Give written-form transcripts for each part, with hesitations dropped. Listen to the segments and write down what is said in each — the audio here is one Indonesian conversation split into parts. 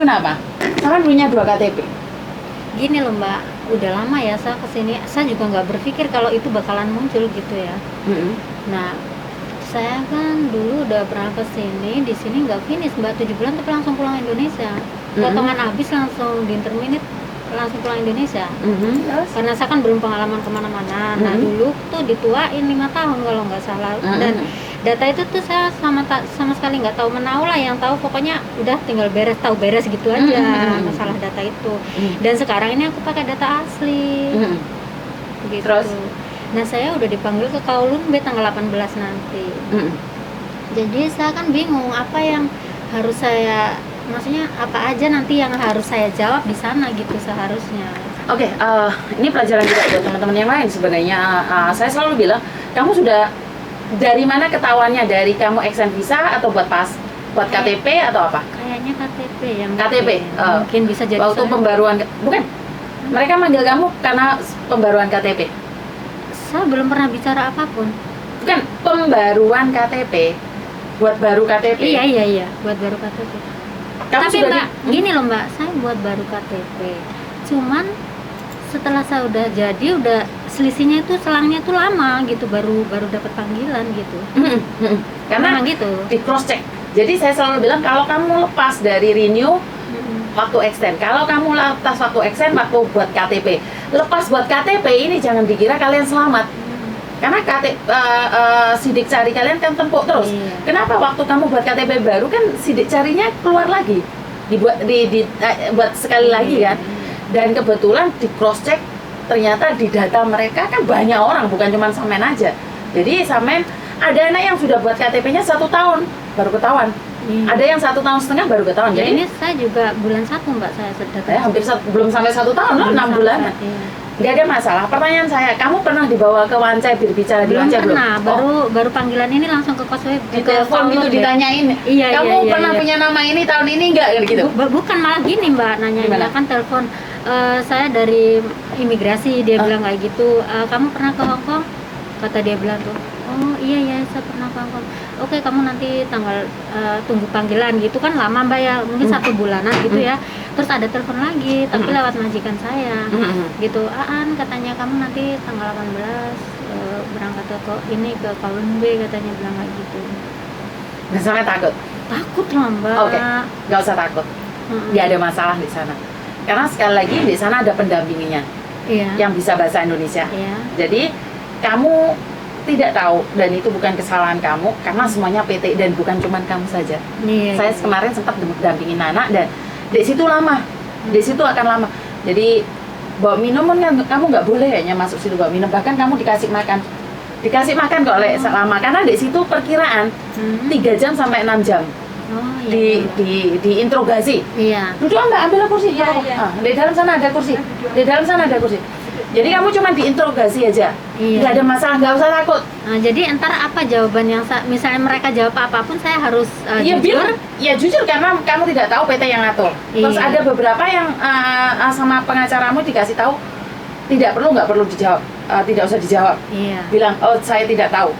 Kenapa? Saya kan punya 2 KTP. Gini loh Mbak, udah lama ya saya kesini, saya juga nggak berpikir kalau itu bakalan muncul gitu ya. Nah, saya kan dulu udah pernah kesini, di sini nggak finish Mbak, 7 bulan tapi langsung pulang Indonesia. Potongan habis langsung di interminute langsung pulang Indonesia. Terus? Karena saya kan belum pengalaman kemana-mana. Nah dulu tuh dituain 5 tahun kalau nggak salah. Dan data itu tuh saya sama sekali nggak tahu menau lah, yang tahu pokoknya udah tinggal tahu beres gitu aja masalah data itu. Dan sekarang ini aku pakai data asli. Gitu. Terus? Nah saya udah dipanggil ke Kowloon B tanggal 18 nanti. Jadi saya kan bingung apa yang harus saya, maksudnya apa aja nanti yang harus saya jawab di sana gitu seharusnya. Oke, ini pelajaran juga buat teman-teman yang lain sebenarnya. Saya selalu bilang, kamu sudah dari mana ketahuannya? Dari kamu extend visa atau buat KTP atau apa? Kayaknya KTP ya. KTP. Mungkin bisa jadi. Waktu pembaruan, bukan? Mereka manggil kamu karena pembaruan KTP. Saya belum pernah bicara apapun. Bukan, pembaruan KTP. Buat baru KTP. Iya, buat baru KTP. Kamu Tapi sudah Mbak, gini loh Mbak, saya buat baru KTP. Cuman setelah saya udah jadi, udah selisihnya itu selangnya tuh lama gitu, baru dapat panggilan gitu. Karena memang gitu. Di cross check. Jadi saya selalu bilang kalau kamu lepas dari renew waktu extend, kalau kamu lepas waktu extend waktu buat KTP, lepas buat KTP ini jangan dikira kalian selamat. Karena sidik cari kalian kan tempuk terus. Kenapa waktu kamu buat KTP baru kan sidik carinya keluar lagi, dibuat buat sekali lagi kan. Dan kebetulan di cross check ternyata di data mereka kan banyak orang, bukan cuma Samen aja. Jadi Samen ada anak yang sudah buat KTP-nya 1 tahun baru ketahuan. Ada yang 1,5 tahun baru ketahuan. Ya, jadi ini saya juga bulan 1 Mbak, saya sedang. Hampir belum sampai 1 tahun loh, 6 bulan. Nggak ada masalah. Pertanyaan saya, kamu pernah dibawa ke Wancai berbicara di Wancai belum? Pernah, baru panggilan ini langsung ke Kosweb. Di telepon gitu ditanyain. Iya, kamu pernah punya nama ini tahun ini nggak gitu? Bukan, malah gini Mbak nanya, kan telepon saya dari imigrasi, dia bilang kayak gitu. Kamu pernah ke Hong Kong? Kata dia bilang tuh. Oh iya saya pernah ke Hong Kong. Oke, kamu nanti tanggal tunggu panggilan gitu kan, lama Mbak ya, mungkin 1 bulanan gitu ya. Terus ada telepon lagi, tapi lewat majikan saya gitu. Katanya kamu nanti tanggal 18 berangkat ke Kowloon B, katanya bilang kayak gitu. Nggak sampai takut? Takut lah Mbak. Oke, nggak usah takut. Nggak ada masalah di sana. Karena sekali lagi di sana ada pendampinginya yang bisa bahasa Indonesia. Jadi kamu tidak tahu, dan itu bukan kesalahan kamu karena semuanya PT dan bukan cuma kamu saja. Saya kemarin sempat dampingin anak dan di situ lama, di situ akan lama. Jadi bawa minum kan kamu nggak boleh kayaknya masuk situ bawa minum, bahkan kamu dikasih makan kok selama, karena di situ perkiraan 3 jam sampai 6 jam. Di interogasi. Duduk Mbak, ambil kursi. Di dalam sana ada kursi. Jadi kamu cuma diinterogasi aja, nggak ada masalah, nggak usah takut. Nah, jadi entar apa jawaban yang misalnya mereka jawab apapun saya harus jujur? Ya jujur, karena kamu tidak tahu PT yang ngatur. Terus ada beberapa yang sama pengacaramu dikasih tahu nggak perlu dijawab, tidak usah dijawab. Bilang saya tidak tahu.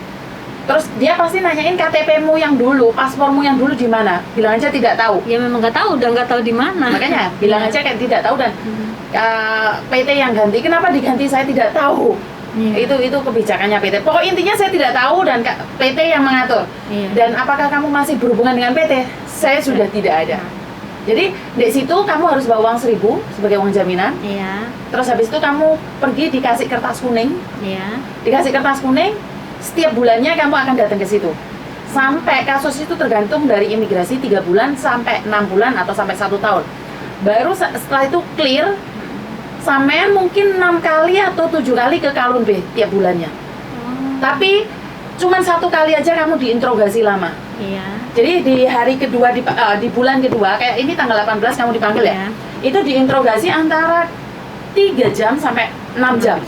Terus dia pasti nanyain KTP-mu yang dulu, paspormu yang dulu di mana? Bilang aja tidak tahu. Ya memang nggak tahu, udah nggak tahu di mana. Makanya bilang aja kayak tidak tahu, dan PT yang ganti, kenapa diganti saya tidak tahu. Itu kebijakannya PT. Pokok intinya saya tidak tahu dan PT yang mengatur. Dan apakah kamu masih berhubungan dengan PT? Saya sudah tidak ada. Jadi di situ kamu harus bawa uang 1.000 sebagai uang jaminan. Terus habis itu kamu pergi dikasih kertas kuning. Dikasih kertas kuning. Setiap bulannya kamu akan datang ke situ. Sampai kasus itu tergantung dari imigrasi, 3 bulan sampai 6 bulan atau sampai 1 tahun. Baru setelah itu clear, Samen mungkin 6 kali atau 7 kali ke Kowloon B tiap bulannya. Tapi cuman 1 kali aja kamu diinterogasi lama. Jadi di hari kedua, di bulan kedua, kayak ini tanggal 18 kamu dipanggil ya. Itu diinterogasi antara 3 jam sampai 6 jam.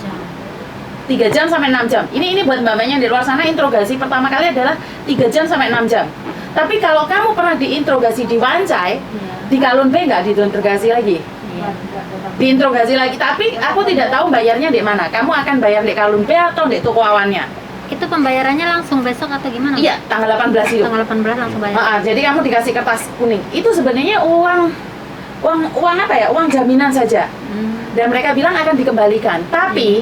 3 jam sampai 6 jam. Ini buat mbak-mbaknya di luar sana, interogasi pertama kali adalah 3 jam sampai 6 jam. Tapi kalau kamu pernah diinterogasi di Wancai, di Kowloon B nggak diinterogasi lagi. Diinterogasi lagi, tapi aku tidak tahu bayarnya di mana. Kamu akan bayar di Kowloon B atau di toko awannya? Itu pembayarannya langsung besok atau gimana? Iya, tanggal 18 itu. Tanggal 18 langsung bayar. Jadi kamu dikasih kertas kuning. Itu sebenarnya uang uang apa ya, uang jaminan saja. Dan mereka bilang akan dikembalikan. Tapi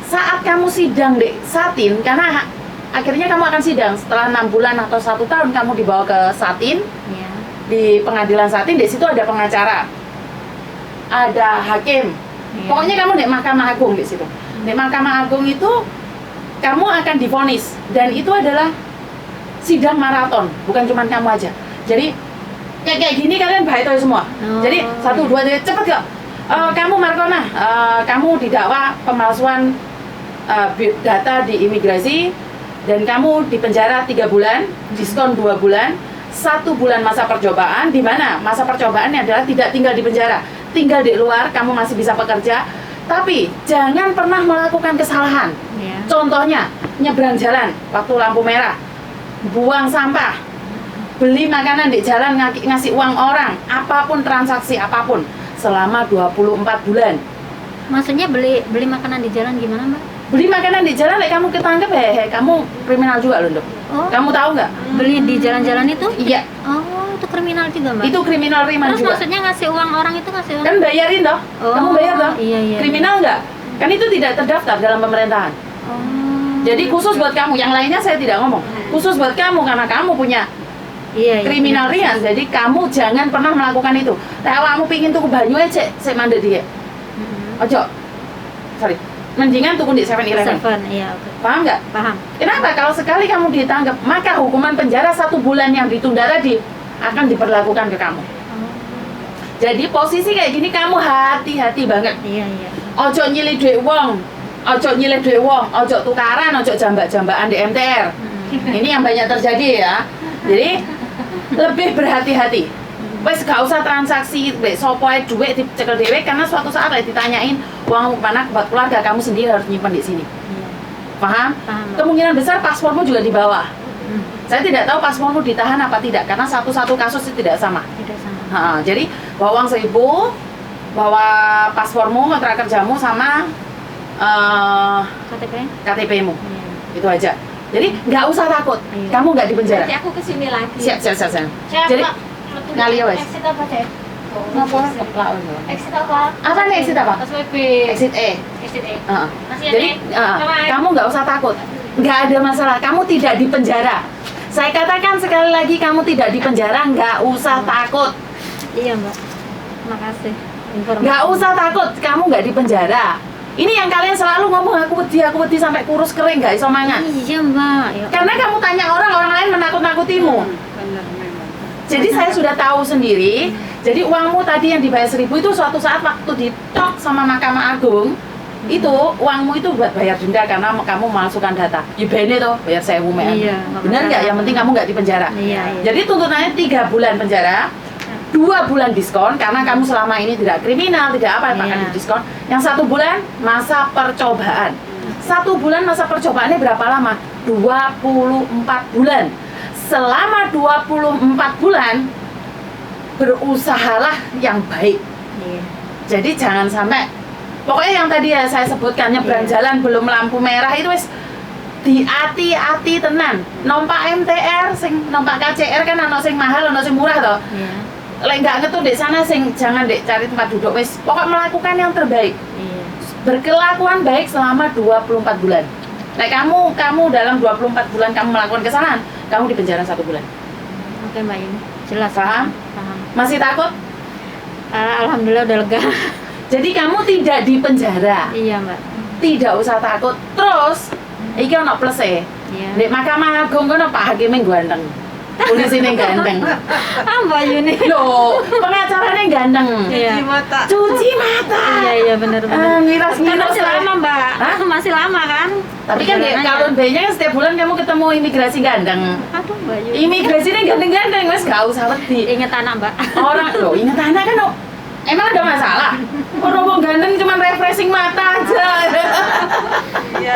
saat kamu sidang di Satin, karena akhirnya kamu akan sidang setelah 6 bulan atau 1 tahun kamu dibawa ke Satin, di pengadilan Satin. Di situ ada pengacara, ada hakim. Pokoknya kamu di Mahkamah Agung di situ. Di Mahkamah Agung itu kamu akan divonis, dan itu adalah sidang maraton, bukan cuma kamu aja. Jadi kayak gini kalian baik semua. Jadi 1, 2, 3 cepet gak? Kamu Markona, kamu didakwa pemalsuan data di imigrasi, dan kamu dipenjara 3 bulan, diskon 2 bulan, 1 bulan masa percobaan, di mana masa percobaannya adalah tidak tinggal di penjara, tinggal di luar, kamu masih bisa bekerja, tapi jangan pernah melakukan kesalahan. Contohnya, nyebrang jalan waktu lampu merah, buang sampah, beli makanan di jalan, ngasih uang orang, apapun transaksi apapun selama 24 bulan. Maksudnya beli makanan di jalan gimana, Mbak? Beli makanan di jalan, kamu ketangkep kamu kriminal juga loh, Dok. Kamu tahu nggak? Beli di jalan-jalan itu? Iya. Oh, itu kriminal juga, Mbak? Itu kriminal ringan juga. Terus maksudnya ngasih uang orang itu ngasih uang? Kan bayarin toh. Kamu bayar toh? Iya. Kriminal nggak? Kan itu tidak terdaftar dalam pemerintahan. Jadi khusus buat kamu, yang lainnya saya tidak ngomong. Khusus buat kamu karena kamu punya kriminal ringan, jadi kamu jangan pernah melakukan itu. Nah, kamu pingin tuku banyu aja, saya mandek dia. Ojo, sorry, mendingan tuku di 7-Eleven. Iya, oke. Paham nggak? Paham. Kenapa? Kalau sekali kamu ditangkap, maka hukuman penjara 1 bulan yang ditunda tadi akan diperlakukan ke kamu. Jadi posisi kayak gini kamu hati-hati banget. Iya. Ojo nyilih duit wong, ojo tukaran, ojo jambak-jambakan di MTR. Ini yang banyak terjadi ya. Jadi lebih berhati-hati. Wes gak usah transaksi, sopo ae duit dicekel dhewe, karena suatu saat ditanyain uangmu kemana, buat keluarga kamu sendiri harus nyimpan di sini. Paham? Kemungkinan besar paspormu juga dibawa. Saya tidak tahu paspormu ditahan apa tidak, karena satu-satu kasus itu tidak sama. Jadi bawa uang 1.000, bawa paspormu, kontrak kerjamu, sama KTP-mu. Itu aja. Jadi nggak usah takut, kamu nggak dipenjara. Nanti aku kesini lagi. Siap. Jadi ngali wes. Exit apa deh? Ngapa keplak lho. Exit apa? Apa nih exit apa? SWB. Exit E. Exit E. Masih Jadi kamu nggak usah takut, nggak ada masalah. Kamu tidak dipenjara. Saya katakan sekali lagi, kamu tidak dipenjara, nggak usah takut. Iya, Mbak. Makasih. Nggak usah takut, kamu nggak dipenjara. Ini yang kalian selalu ngomong aku wedi sampai kurus kering nggak iso mangan. Iya, Mbak. Karena kamu tanya orang lain menakut-nakutimu. Jadi saya sudah tahu sendiri. Jadi uangmu tadi yang dibayar 1.000 itu suatu saat waktu ditok sama Mahkamah Agung, itu uangmu itu buat bayar denda karena kamu memasukkan data. Ibene tuh bayar 1.000 mean. Iya, benar nggak? Yang penting kamu nggak dipenjara. Iya. Jadi tuntutannya 3 bulan penjara, 2 bulan diskon karena kamu selama ini tidak kriminal, tidak apa, akan diskon. Yang 1 bulan masa percobaan. 1 bulan masa percobaannya berapa lama? 24 bulan. Selama 24 bulan berusahalah yang baik. Jadi jangan sampai, pokoknya yang tadi ya saya sebutkan, nyebrang jalan belum lampu merah itu wis diati-ati tenan. Numpak MTR, numpak KCR kan ono sing mahal, ono sing murah toh. Lek nggak ngetu di sana jangan cari tempat duduk, wis pokok melakukan yang terbaik. Berkelakuan baik selama 24 bulan. Lek kamu dalam 24 bulan kamu melakukan kesalahan, kamu dipenjara 1 bulan. Oke, Mbak, ini jelas. Paham? Masih takut? Alhamdulillah udah lega. Jadi kamu tidak dipenjara. Iya, Mbak. Tidak usah takut. Terus iki ono plus Nek Mahkamah Agung kono Pak Hakime ganteng. Polisine ganteng. Mbak Yuni. Loh, pengacaranya ganteng. Iya. Cuci mata. Iya, benar-benar. Ngiras-ngiras masih lama, Mbak. Masih lama kan? Tapi kan kalau B-nya kan setiap bulan kamu ketemu imigrasi ganteng. Aduh, Mbak Yuni. Imigrasinya ganteng-ganteng, wes gak usah wedi. Ingat anak, Mbak. Orang loh, ingat anak kan emang ada masalah? Orang ganteng cuma refreshing mata aja.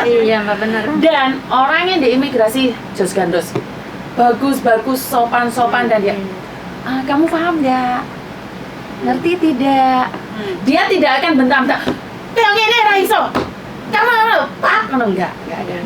Iya, Mbak, benar. Dan orangnya di imigrasi jos gandos. Bagus-bagus, sopan-sopan, dan dia kamu paham nggak? Ngerti tidak? Dia tidak akan bentar-bentar kayak gini Raiso, kamu pak, enggak ada,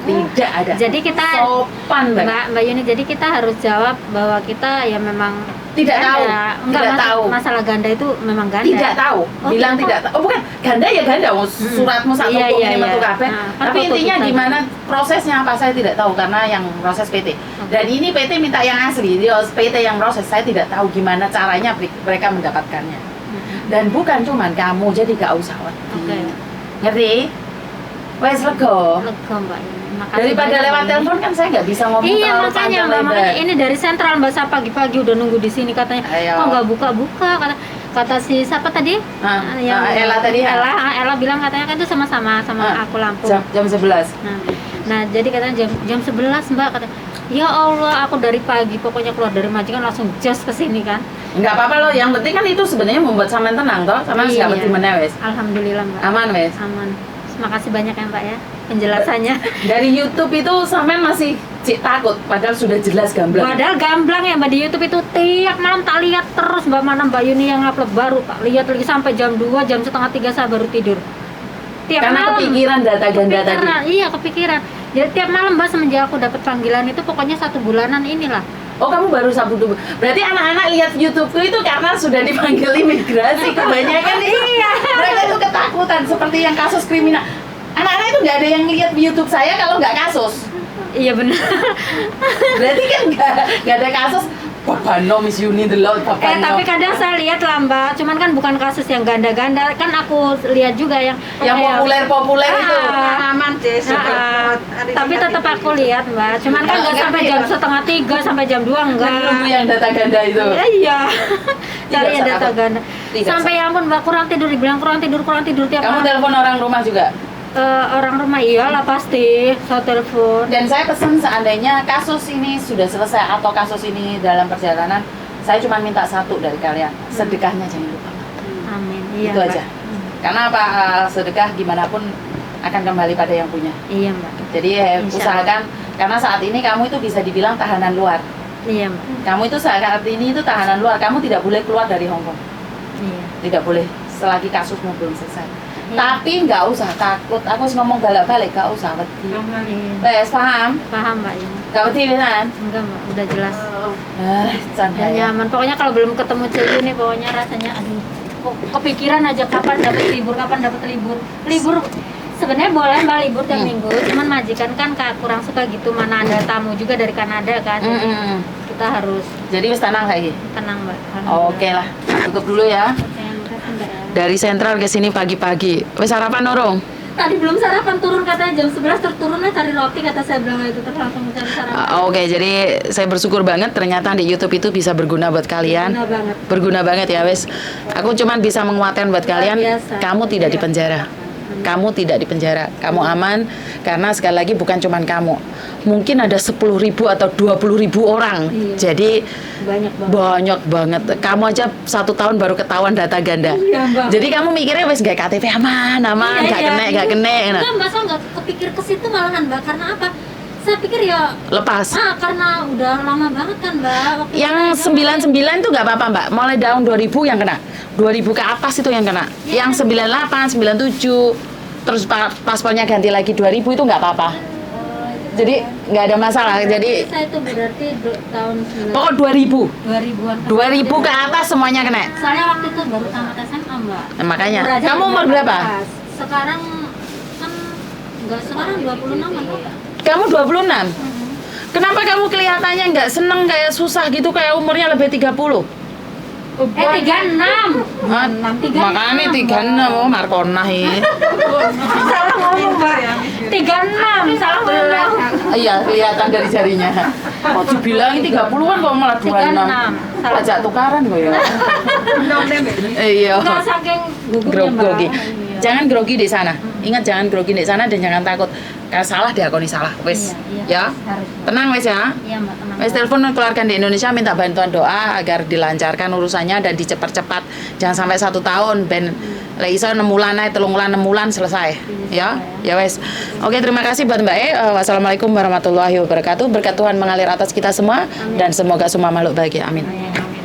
tidak ada. Jadi kita sopan, Mbak Yuni, jadi kita harus jawab bahwa kita ya memang Tidak tahu. Enggak, Tidak tahu. Masalah ganda itu memang ganda. Tidak tahu. Oh, Bilang tidak tidak tahu. Oh, bukan. Ganda ya ganda. Suratmu satu Iya, hukum iya, ini metu iya. kabeh. Nah, kan Tapi foto intinya kita. gimana prosesnya apa saya tidak tahu karena yang proses PT. Dan ini PT minta yang asli. Dia PT yang proses. Saya tidak tahu gimana caranya mereka mendapatkannya. Dan bukan cuman kamu, jadi gak usah wedi. Oke. Ngerti? Wes lego. Lega Mbak. Makasih Daripada banyak, lewat Mbak. telepon kan saya nggak bisa ngomong Iya terlalu makanya panjang Mbak, lebar. makanya ini dari sentral Mbak, saya pagi-pagi udah nunggu di sini katanya. Ayo. Kok nggak buka-buka, kata si siapa tadi? Ella tadi ya? Ella bilang katanya kan itu sama aku Lampung. Jam 11. Nah, jadi katanya jam 11 Mbak kata. Ya Allah, aku dari pagi pokoknya keluar dari majikan langsung jas ke sini kan. Nggak apa-apa loh, yang penting kan itu sebenarnya membuat sampean tenang toh, sama Iya. nggak mana wes. Alhamdulillah Mbak. Aman wes. Aman. Makasih banyak ya Mbak ya penjelasannya. Dari YouTube itu sampean masih takut, padahal sudah jelas gamblang. Padahal gamblang ya Mbak, di YouTube itu tiap malam tak lihat terus Mbak, mana Mbak Yuni yang upload baru tak lihat lagi sampai jam 2, jam setengah 3 saya baru tidur. Tiap Karena malam. kepikiran data ganda tadi. Iya kepikiran. Jadi tiap malam Mbak semenjak aku dapat panggilan itu pokoknya 1 bulanan inilah. Oh kamu baru sabtu dulu. Berarti anak-anak lihat YouTubeku itu karena sudah dipanggil imigrasi kebanyakan itu. Iya. Mereka itu ketakutan seperti yang kasus kriminal. Anak-anak itu nggak ada yang lihat YouTube saya kalau nggak kasus. Iya benar. Berarti kan nggak ada kasus. Babano Miss Yuni delok babano. Tapi kadang saya lihat lah Mbak, cuman kan bukan kasus yang ganda-ganda, kan aku lihat juga yang populer itu. Aman sih. Tapi tetap aku lihat Mbak, cuman kan nggak sampai jam setengah 3 sampai jam 2 enggak. Nunggu yang data ganda itu. Iya. Cari yang usah data takut. ganda. Tidak Sampai ya ampun Mbak, kurang tidur, dibilang kurang tidur tiap Kamu malam. telepon orang rumah juga. Orang rumah iyalah pasti, saya telepon. Dan saya pesan seandainya kasus ini sudah selesai atau kasus ini dalam perjalanan, saya cuma minta satu dari kalian, sedekahnya jangan lupa. Amin. Iya. Itu Mbak. aja. Karena apa, sedekah gimana pun akan kembali pada yang punya. Iya Mbak. Jadi Insya usahakan, karena saat ini kamu itu bisa dibilang tahanan luar. Iya Mbak. Kamu itu saat ini itu tahanan luar, kamu tidak boleh keluar dari Hong Kong. Iya. Tidak boleh selagi kasusmu belum selesai. Iya. Tapi nggak usah takut, aku harus ngomong balik-balik, nggak usah wedi. Iya. Wes paham? Paham Mbak ini. Nggak wedi kan? Enggak Mbak, udah jelas. Dan Canda ya. nyaman. Pokoknya kalau belum ketemu Ceyu nih, pokoknya rasanya aduh, kok kepikiran aja kapan dapat libur, kapan dapat libur. Libur sebenarnya boleh Mbak libur tiap minggu, cuman majikan kan kurang suka gitu, mana ada tamu juga dari Kanada kan. Jadi kita harus Jadi wis tenang lagi. tenang Mbak. Oke lah, tutup dulu ya. Oke, makasih, Mbak. Dari sentral ke sini pagi-pagi. Wes sarapan Norong? Tadi belum sarapan, turun katanya jam 11 turunnya cari roti, kata saya bilang itu terus langsung cari sarapan. Oke, jadi saya bersyukur banget ternyata di YouTube itu bisa berguna buat kalian. Berguna banget. Berguna banget ya wes. Aku cuman bisa menguatkan buat kalian, biasa. kamu tidak di penjara. Kamu tidak di penjara. Kamu aman karena sekali lagi bukan cuman kamu. Mungkin ada 10.000 atau 20.000 orang. Iya. Jadi Banyak banget. banyak banget. Kamu aja 1 tahun baru ketahuan data ganda. Iya, Mbak. Jadi kamu mikirnya wes gak KTP aman, Iya, gak iya. kena, gak kena. Nah, Enggak Mbak, saya nggak kepikir ke situ malahan Mbak, karena apa? Saya pikir ya lepas. karena udah lama banget kan Mbak. Waktu Yang saya 99 itu nggak apa-apa Mbak, mulai tahun 2000 yang kena, 2000 ke atas itu yang kena. Ya. Yang 98, 97, terus paspornya ganti lagi 2000 itu nggak apa-apa. Jadi nggak ada masalah. Jadi saya itu berarti tahun 9 pokok 2000, 2000-an. 2000 ke atas semuanya kena. Soalnya waktu itu baru tamat SMA Mbak. Nah, makanya. Umur aja Kamu udah umur berapa? 18. Sekarang kan enggak, sekarang 26 kan Mbak. Kamu 26. Kenapa kamu kelihatannya nggak seneng kayak susah gitu kayak umurnya lebih 30? 36. Ah, makanya 36, oh Markona ini. Salah ngomong Mbak. 36, salah ngomong. Iya, kelihatan dari jarinya. Oh, dibilangin 30-an kok malah 26. 36. Pajak tukaran kok ya. Iya. Enggak saking gugupnya Mbak. Grogi. Jangan grogi di sana. Ingat jangan grogi di sana dan jangan takut. Kalau salah diakoni salah. Wes. Iya, Ya. harus. Tenang wes ya. Iya Mbak, tenang. Wes telepon keluarga di Indonesia minta bantuan doa agar dilancarkan urusannya dan dicepat-cepat. Jangan sampai 1 tahun ben lek iso 6 bulan ae 3 bulan 6 bulan selesai. Ya. Ya wes. Oke, terima kasih buat Mbak E. Wassalamualaikum warahmatullahi wabarakatuh. Berkat Tuhan mengalir atas kita semua dan semoga semua makhluk bahagia. Amin. Amin.